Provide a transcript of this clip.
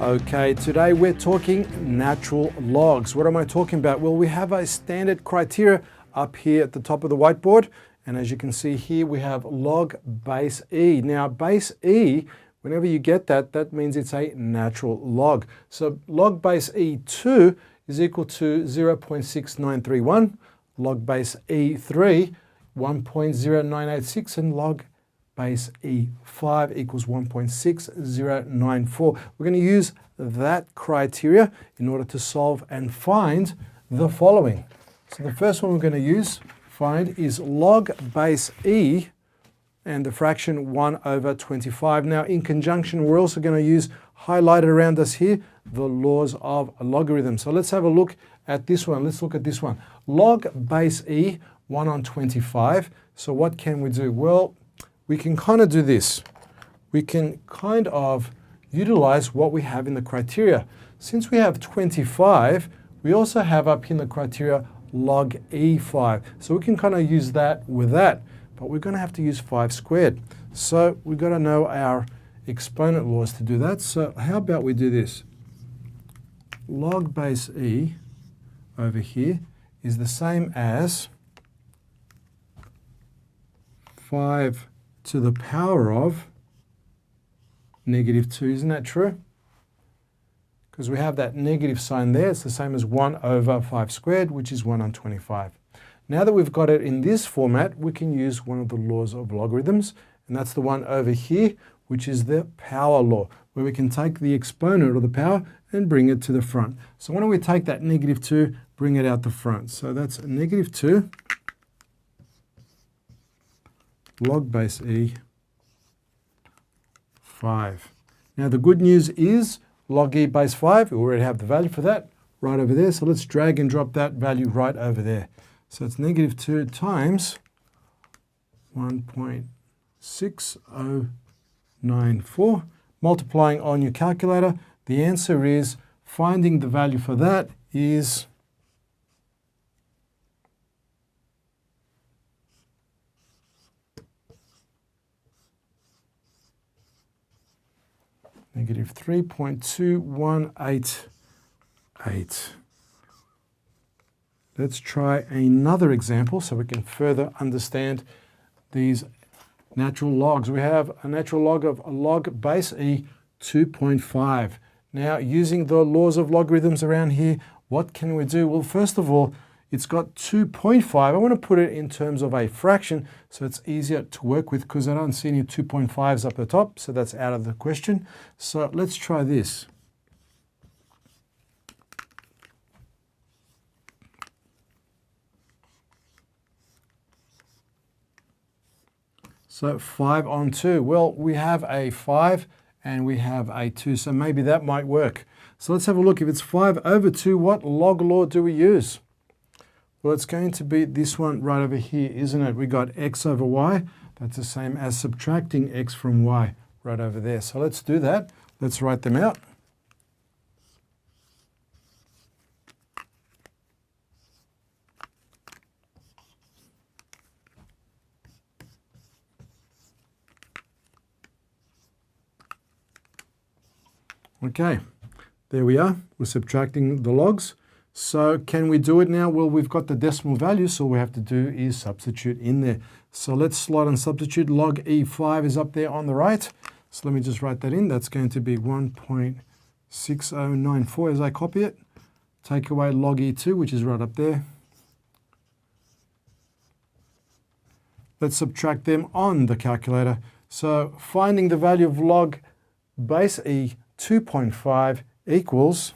Okay, today we're talking natural logs. What am I talking about? Well, we have a standard criteria up here at the top of the whiteboard. And as you can see here, we have log base E. Now, base E, whenever you get that, that means it's a natural log. So log base E2 is equal to 0.6931, log base E3, 1.0986, and log base E5 equals 1.6094. We're going to use that criteria in order to solve and find the following. So the first one we're going to find is log base E and the fraction 1 over 25. Now in conjunction, we're also going to use, highlighted around us here, the laws of logarithms. So let's have a look at this one. Let's look at this one. Log base E, 1 on 25. So what can we do? Well, we can kind of do this. We can kind of utilize what we have in the criteria. Since we have 25, we also have up in the criteria log E5. So we can kind of use that with that, but we're going to have to use 5 squared. So we've got to know our exponent laws to do that. So how about we do this? Log base E over here is the same as 5 to the power of -2, isn't that true? Because we have that negative sign there, it's the same as 1 over 5 squared, which is 1 on 25. Now that we've got it in this format, we can use one of the laws of logarithms, and that's the one over here, which is the power law, where we can take the exponent of the power and bring it to the front. So why don't we take that -2, bring it out the front. So that's -2 log base E 5. Now the good news is log E base 5, we already have the value for that right over there. So let's drag and drop that value right over there. So it's -2 times 1.6094. Multiplying on your calculator, the answer is, finding the value for that is -3.2188. Let's try another example so we can further understand these natural logs. We have a natural log of log base E 2.5. Now, using the laws of logarithms around here, what can we do? Well, first of all, it's got 2.5. I want to put it in terms of a fraction so it's easier to work with, because I don't see any 2.5s up the top, so that's out of the question. So let's try this. So 5 on 2. Well, we have a 5 and we have a 2, so maybe that might work. So let's have a look. If it's 5 over 2, what log law do we use? Well, it's going to be this one right over here, isn't it? We got x over y. That's the same as subtracting x from y right over there. So let's do that. Let's write them out. Okay, there we are. We're subtracting the logs. So can we do it now? Well, we've got the decimal value, so all we have to do is substitute in there. So let's slide and substitute. Log E5 is up there on the right. So let me just write that in. That's going to be 1.6094 as I copy it. Take away log E2, which is right up there. Let's subtract them on the calculator. So finding the value of log base E 2.5 equals